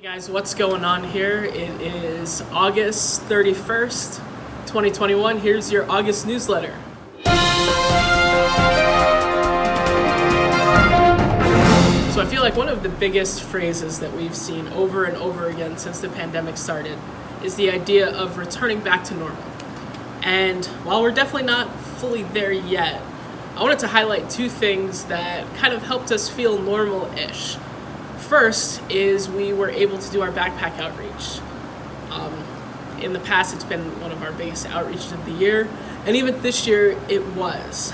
Guys, what's going on here? It is August 31st, 2021. Here's your August newsletter. So I feel like one of the biggest phrases that we've seen over and over again since the pandemic started is the idea of returning back to normal. And while we're definitely not fully there yet, I wanted to highlight two things that kind of helped us feel normal-ish. First is we were able to do our backpack outreach. In the past, it's been one of our biggest outreaches of the year, and even this year it was.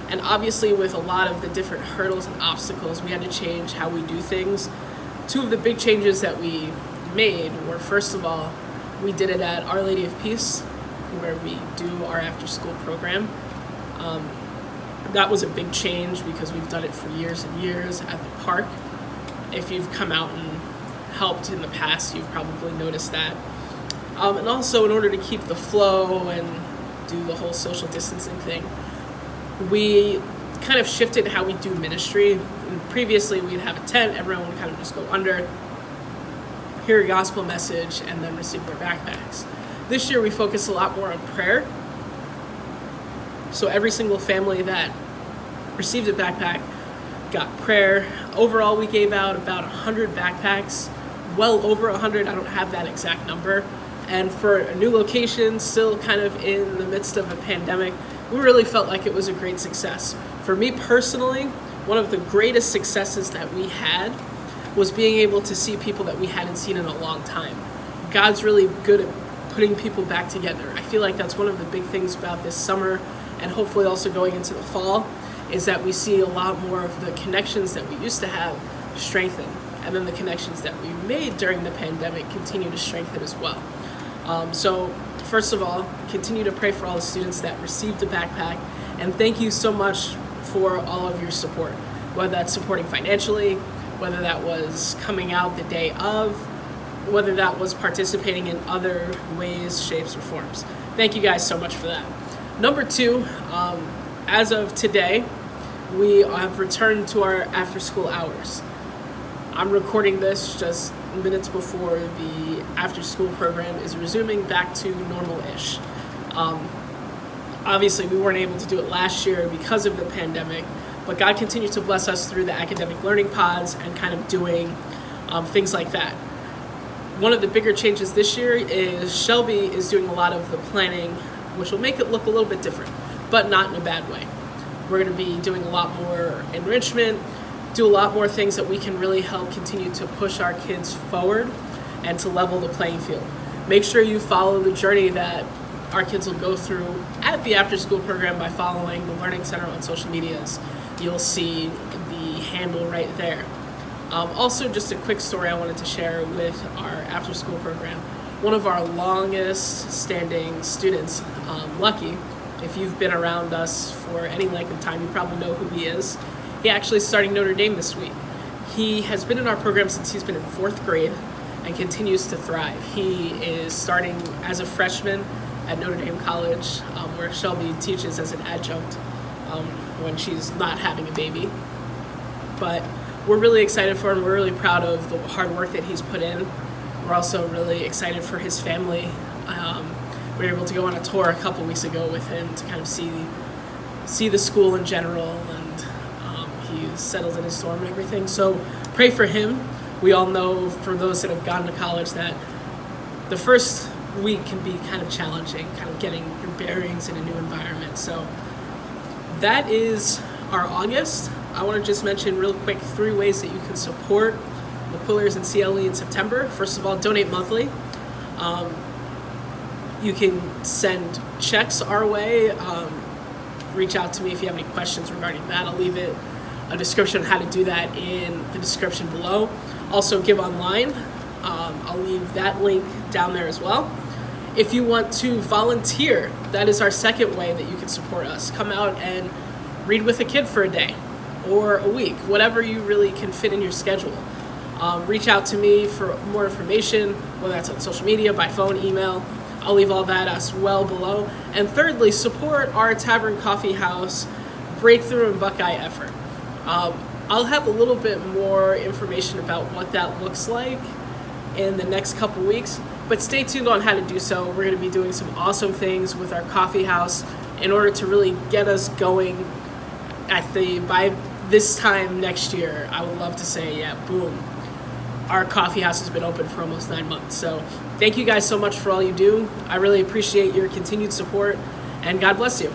And obviously with a lot of the different hurdles and obstacles, we had to change how we do things. Two of the big changes that we made were, first of all, we did it at Our Lady of Peace, where we do our after-school program. That was a big change because we've done it for years and years at the park. If you've come out and helped in the past, you've probably noticed that. And also, in order to keep the flow and do the whole social distancing thing, we kind of shifted how we do ministry. And previously, we'd have a tent, everyone would kind of just go under, hear a gospel message, and then receive their backpacks. This year, we focus a lot more on prayer. So every single family that received a backpack got prayer. Overall, we gave out about 100 backpacks, well over 100. I don't have that exact number. And for a new location, still kind of in the midst of a pandemic, we really felt like it was a great success. For me personally, one of the greatest successes that we had was being able to see people that we hadn't seen in a long time. God's really good at putting people back together. I feel like that's one of the big things about this summer, and hopefully also going into the fall, is that we see a lot more of the connections that we used to have strengthen, and then the connections that we made during the pandemic continue to strengthen as well. So first of all, continue to pray for all the students that received a backpack, and thank you so much for all of your support, whether that's supporting financially, whether that was coming out the day of, whether that was participating in other ways, shapes, or forms. Thank you guys so much for that. Number two, as of today, we have returned to our after-school hours. I'm recording this just minutes before the after-school program is resuming back to normal-ish. Obviously, we weren't able to do it last year because of the pandemic, but God continues to bless us through the academic learning pods and kind of doing things like that. One of the bigger changes this year is Shelby is doing a lot of the planning, which will make it look a little bit different, but not in a bad way. We're going to be doing a lot more enrichment, do a lot more things that we can really help continue to push our kids forward and to level the playing field. Make sure you follow the journey that our kids will go through at the after-school program by following the Learning Center on social medias. You'll see the handle right there. Also, just a quick story I wanted to share with our after-school program. One of our longest standing students, Lucky, if you've been around us for any length of time, you probably know who he is. He actually is starting Notre Dame this week. He has been in our program since he's been in 4th grade and continues to thrive. He is starting as a freshman at Notre Dame College, where Shelby teaches as an adjunct when she's not having a baby. But we're really excited for him. We're really proud of the hard work that he's put in. We're also really excited for his family. We were able to go on a tour a couple weeks ago with him to kind of see the school in general, and he's settled in his dorm and everything. So pray for him. We all know, for those that have gone to college, that the first week can be kind of challenging, kind of getting your bearings in a new environment. So that is our August. I want to just mention real quick 3 ways that you can support McQuillers and CLE in September. First of all, donate monthly. You can send checks our way. Reach out to me if you have any questions regarding that. I'll leave a description on how to do that in the description below. Also, give online. I'll leave that link down there as well. If you want to volunteer, that is our second way that you can support us. Come out and read with a kid for a day or a week, whatever you really can fit in your schedule. Reach out to me for more information, whether that's on social media, by phone, email. I'll leave all that as well below. And thirdly, support our Tavern Coffee House Breakthrough and Buckeye effort. I'll have a little bit more information about what that looks like in the next couple weeks, but stay tuned on how to do so. We're going to be doing some awesome things with our coffee house in order to really get us going by this time next year. I would love to say, yeah, boom, our coffee house has been open for almost 9 months. So thank you guys so much for all you do. I really appreciate your continued support, and God bless you.